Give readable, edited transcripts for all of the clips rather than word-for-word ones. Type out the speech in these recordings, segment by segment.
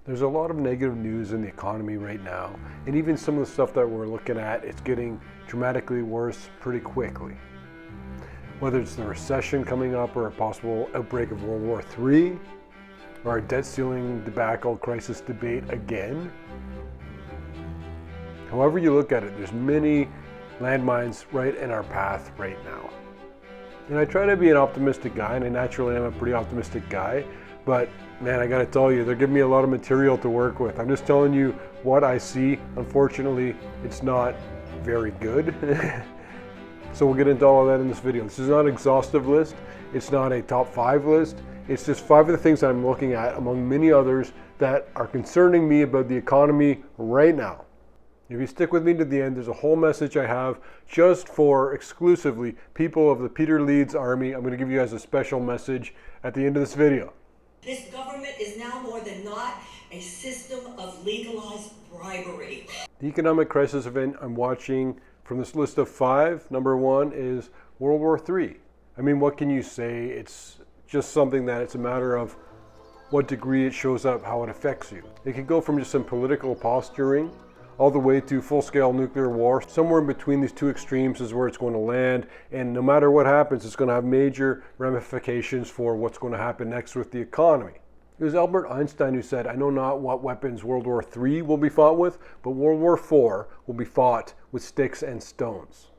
There's a lot of negative news in the economy right now, and even some of the stuff that we're looking at, it's getting dramatically worse pretty quickly. Whether it's the recession coming up or a possible outbreak of World War III, or a debt ceiling debacle crisis debate again. However you look at it, there's many landmines right in our path right now. And I try to be an optimistic guy, and I naturally am a pretty optimistic guy, but man, I gotta tell you, they're giving me a lot of material to work with. I'm just telling you what I see. Unfortunately, it's not very good. So we'll get into all of that in this video. This is not an exhaustive list. It's not a top 5 list. It's just 5 of the things that I'm looking at among many others that are concerning me about the economy right now. If you stick with me to the end, there's a whole message I have just for exclusively people of the Peter Leeds army. I'm going to give you guys a special message at the end of this video. This government is now more than not a system of legalized bribery. The economic crisis event I'm watching from this list of 5, number 1 is World War III. I mean, what can you say? It's just something that it's a matter of what degree it shows up, how it affects you. It can go from just some political posturing all the way to full-scale nuclear war. Somewhere in between these two extremes is where it's going to land, and no matter what happens, it's going to have major ramifications for what's going to happen next with the economy. It was Albert Einstein who said, "I know not what weapons World War III will be fought with, but World War IV will be fought with sticks and stones."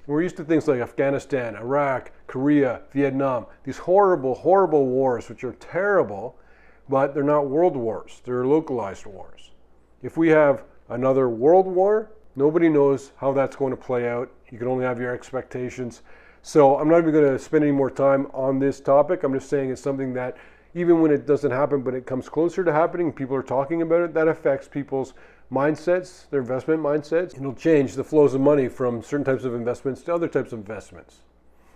We're used to things like Afghanistan, Iraq, Korea, Vietnam, these horrible, horrible wars, which are terrible, but they're not world wars, they're localized wars. If we have another world war, nobody knows how that's going to play out. You can only have your expectations. So I'm not even going to spend any more time on this topic. I'm just saying it's something that even when it doesn't happen, but it comes closer to happening, people are talking about it, that affects people's mindsets, their investment mindsets. It'll change the flows of money from certain types of investments to other types of investments.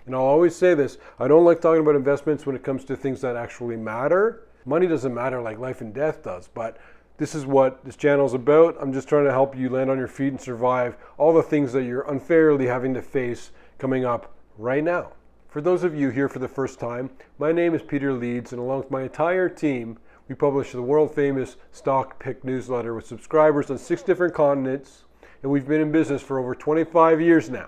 And I'll always say this, I don't like talking about investments when it comes to things that actually matter. Money doesn't matter like life and death does, but this is what this channel is about. I'm just trying to help you land on your feet and survive all the things that you're unfairly having to face coming up right now. For those of you here for the first time, my name is Peter Leeds, and along with my entire team, we publish the world famous Stock Pick newsletter with subscribers on 6 different continents, and we've been in business for over 25 years now.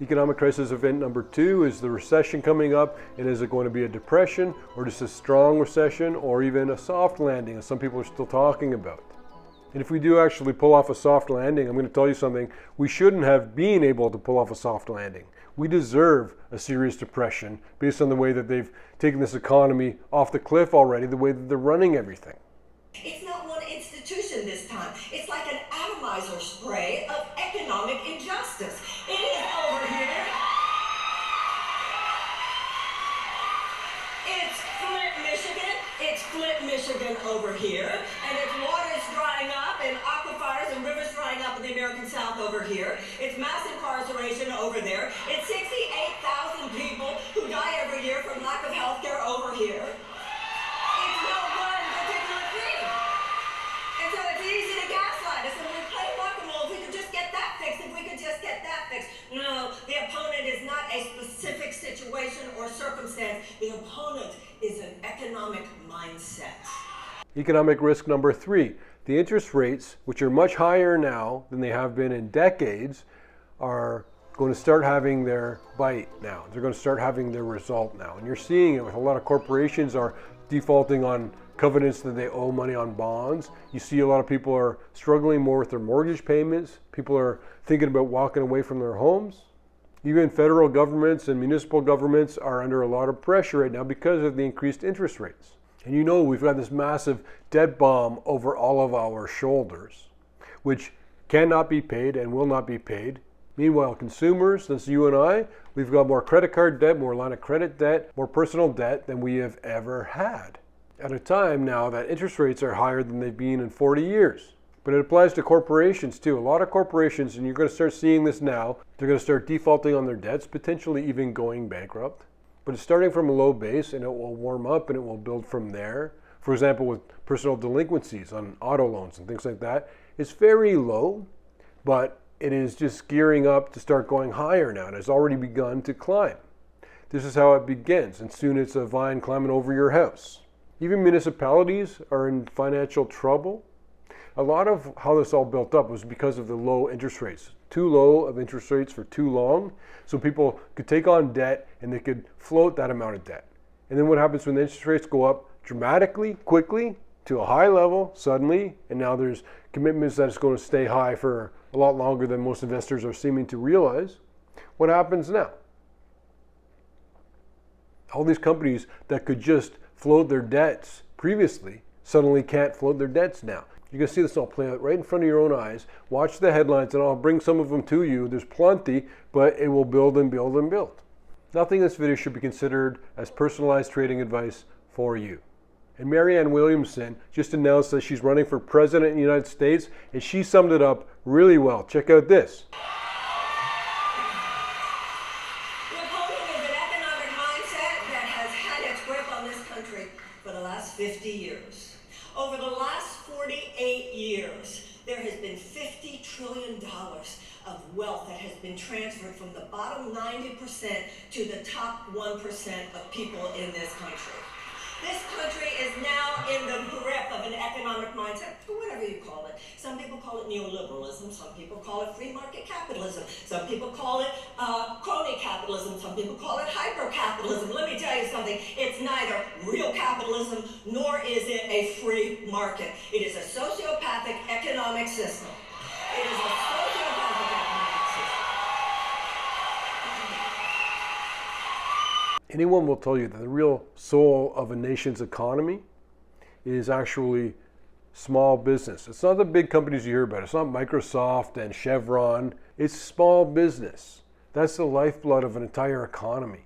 Economic crisis event number 2 is the recession coming up, and is it going to be a depression or just a strong recession or even a soft landing, as some people are still talking about. And if we do actually pull off a soft landing, I'm going to tell you something, we shouldn't have been able to pull off a soft landing. We deserve a serious depression based on the way that they've taken this economy off the cliff already, the way that they're running everything. It's not one institution this time. It's like an atomizer spray of economic injustice. It is over here. It's Flint, Michigan. It's Flint, Michigan over here. And its water's drying up and aquifers and rivers drying up in the American South over here. It's mass incarceration over there. It's 68,000 people who die every year from lack of health care over here. It's no one particular thing. And so it's easy to gaslight us and we play whack-a-mole. If we could just get that fixed, if we could just get that fixed. No, the opponent is not a specific situation or circumstance. The opponent is an economic mindset. Economic risk number 3. The interest rates, which are much higher now than they have been in decades, are going to start having their bite now. They're going to start having their result now. And you're seeing it with a lot of corporations are defaulting on covenants that they owe money on bonds. You see a lot of people are struggling more with their mortgage payments. People are thinking about walking away from their homes. Even federal governments and municipal governments are under a lot of pressure right now because of the increased interest rates. And you know we've got this massive debt bomb over all of our shoulders, which cannot be paid and will not be paid. Meanwhile, consumers, that's you and I, we've got more credit card debt, more line of credit debt, more personal debt than we have ever had. At a time now that interest rates are higher than they've been in 40 years. But it applies to corporations too. A lot of corporations, and you're going to start seeing this now, they're going to start defaulting on their debts, potentially even going bankrupt. But it's starting from a low base and it will warm up and it will build from there. For example, with personal delinquencies on auto loans and things like that, it's very low, but it is just gearing up to start going higher now and has already begun to climb. This is how it begins, and soon it's a vine climbing over your house. Even municipalities are in financial trouble. A lot of how this all built up was because of the low interest rates. Too low of interest rates for too long, so people could take on debt and they could float that amount of debt. And then what happens when the interest rates go up dramatically, quickly, to a high level suddenly, and now there's commitments that it's going to stay high for a lot longer than most investors are seeming to realize. What happens now? All these companies that could just float their debts previously suddenly can't float their debts now. You're going to see this all play out right in front of your own eyes. Watch the headlines and I'll bring some of them to you. There's plenty, but it will build and build and build. Nothing in this video should be considered as personalized trading advice for you. And Marianne Williamson just announced that she's running for president in the United States, and she summed it up really well. Check out this. Napoleon is an economic mindset that has had its grip on this country for the last 50 years. Over the last 48 years, there has been $50 trillion of wealth that has been transferred from the bottom 90% to the top 1% of people in this country. This country is now in the grip of an economic mindset, or whatever you call it. Some people call it neoliberalism, some people call it free market capitalism, some people call it crony capitalism, some people call it hyper-capitalism. Let me tell you something, it's neither real capitalism nor is it a free market. It is a sociopathic economic system. It is a sociopathic economic system. Anyone will tell you that the real soul of a nation's economy is actually small business. It's not the big companies you hear about. It's not Microsoft and Chevron. It's small business. That's the lifeblood of an entire economy.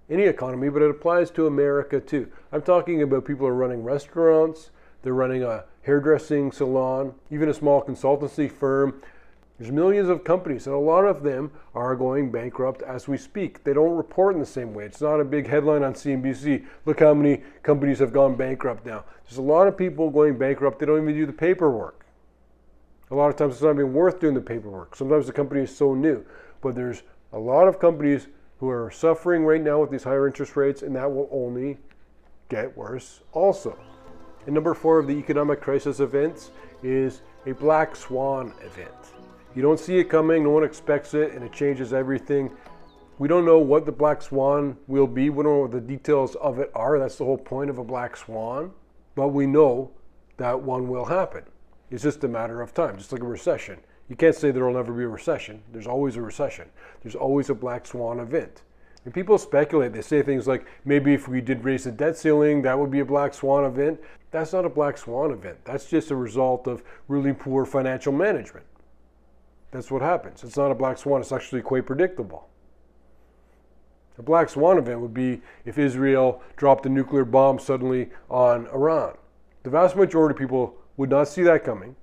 Any economy, but it applies to America too. I'm talking about people who are running restaurants, they're running a hairdressing salon, even a small consultancy firm. There's millions of companies, and a lot of them are going bankrupt as we speak. They don't report in the same way. It's not a big headline on CNBC. Look how many companies have gone bankrupt now. There's a lot of people going bankrupt. They don't even do the paperwork. A lot of times it's not even worth doing the paperwork. Sometimes the company is so new. But there's a lot of companies who are suffering right now with these higher interest rates, and that will only get worse also. And number 4 of the economic crisis events is a black swan event. You don't see it coming, no one expects it, and it changes everything. We don't know what the black swan will be. We don't know what the details of it are. That's the whole point of a black swan. But we know that one will happen. It's just a matter of time, just like a recession. You can't say there will never be a recession. There's always a recession. There's always a black swan event. And people speculate. They say things like, maybe if we did raise the debt ceiling, that would be a black swan event. That's not a black swan event. That's just a result of really poor financial management. That's what happens. It's not a black swan. It's actually quite predictable. A black swan event would be if Israel dropped a nuclear bomb suddenly on Iran. The vast majority of people would not see that coming,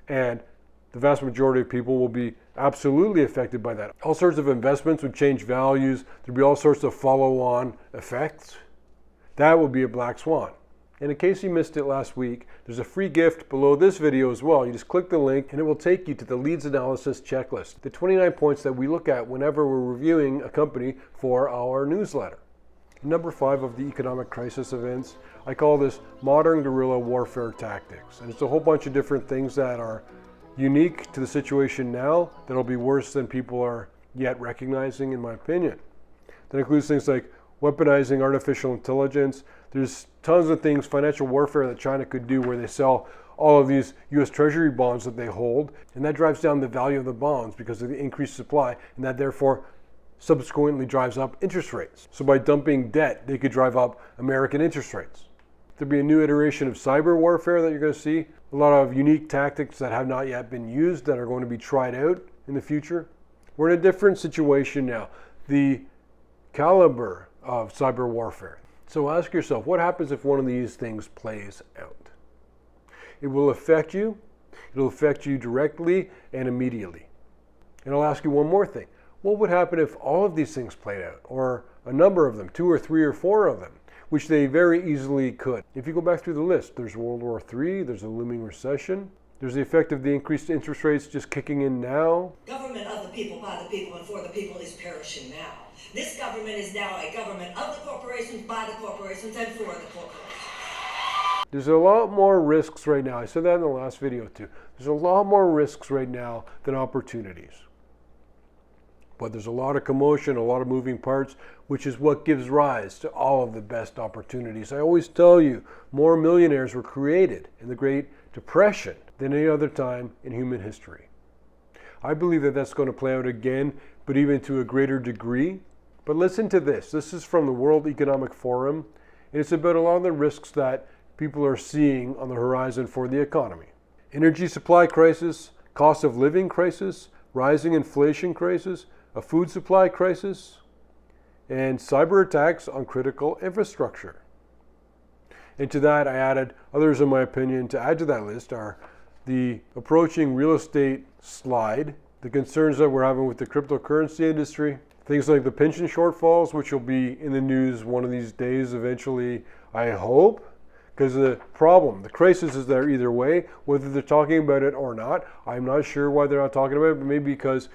and the vast majority of people will be absolutely affected by that. All sorts of investments would change values. There'd be all sorts of follow-on effects. That would be a black swan. And in case you missed it last week, there's a free gift below this video as well. You just click the link and it will take you to the Leeds Analysis Checklist, the 29 points that we look at whenever we're reviewing a company for our newsletter. Number 5 of the economic crisis events, I call this modern guerrilla warfare tactics. And it's a whole bunch of different things that are unique to the situation now that'll be worse than people are yet recognizing, in my opinion. That includes things like weaponizing artificial intelligence. There's tons of things, financial warfare that China could do where they sell all of these US Treasury bonds that they hold, and that drives down the value of the bonds because of the increased supply, and that therefore subsequently drives up interest rates. So by dumping debt, they could drive up American interest rates. There'll be a new iteration of cyber warfare that you're going to see. A lot of unique tactics that have not yet been used that are going to be tried out in the future. We're in a different situation now. The caliber of cyber warfare. So ask yourself, what happens if one of these things plays out? It will affect you. It'll affect you directly and immediately. And I'll ask you one more thing. What would happen if all of these things played out, or a number of them, 2 or 3 or 4 of them, which they very easily could? If you go back through the list, there's World War III, there's a looming recession, there's the effect of the increased interest rates just kicking in now. Government of the people, by the people, and for the people is perishing now. This government is now a government of the corporations, by the corporations, and for the corporations. There's a lot more risks right now. I said that in the last video too. There's a lot more risks right now than opportunities. But there's a lot of commotion, a lot of moving parts, which is what gives rise to all of the best opportunities. I always tell you, more millionaires were created in the Great Depression than any other time in human history. I believe that that's going to play out again, but even to a greater degree. But listen to this. This is from the World Economic Forum, and it's about a lot of the risks that people are seeing on the horizon for the economy. Energy supply crisis, cost of living crisis, rising inflation crisis, a food supply crisis, and cyber attacks on critical infrastructure. And to that, I added others, in my opinion, to add to that list are the approaching real estate slide, the concerns that we're having with the cryptocurrency industry, things like the pension shortfalls, which will be in the news one of these days eventually, I hope, because the crisis is there either way, whether they're talking about it or not. I'm not sure why they're not talking about it, but maybe because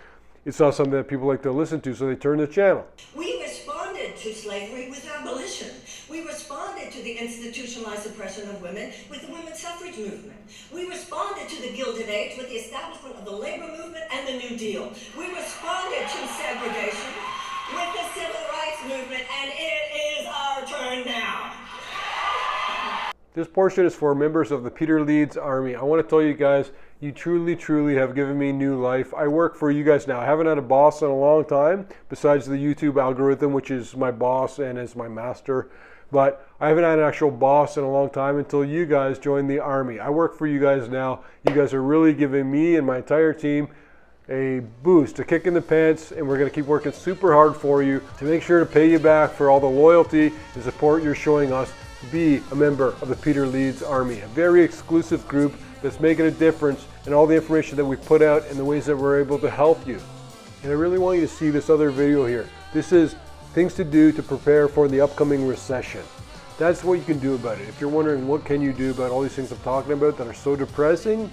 it's not something that people like to listen to, so they turn the channel. We responded to slavery with abolition. We responded to the institutionalized suppression of women with the women's suffrage movement. We responded to the Gilded Age with the establishment of the labor movement and the New Deal. We responded to segregation with the civil rights movement, and it is our turn now. This portion is for members of the Peter Leeds Army. I want to tell you guys, you truly have given me new life. I work for you guys now. I haven't had a boss in a long time, besides the YouTube algorithm, which is my boss and is my master. But I haven't had an actual boss in a long time until you guys joined the Army. I work for you guys now. You guys are really giving me and my entire team a boost, a kick in the pants, and we're going to keep working super hard for you to make sure to pay you back for all the loyalty and support you're showing us to be a member of the Peter Leeds Army, a very exclusive group that's making a difference in all the information that we put out and the ways that we're able to help you. And I really want you to see this other video here. This is things to do to prepare for the upcoming recession. That's what you can do about it. If you're wondering what can you do about all these things I'm talking about that are so depressing,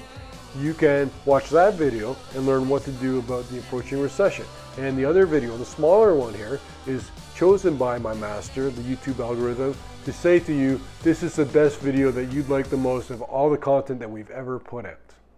you can watch that video and learn what to do about the approaching recession. And the other video, the smaller one here, is chosen by my master, the YouTube algorithm, to say to you, this is the best video that you'd like the most of all the content that we've ever put out.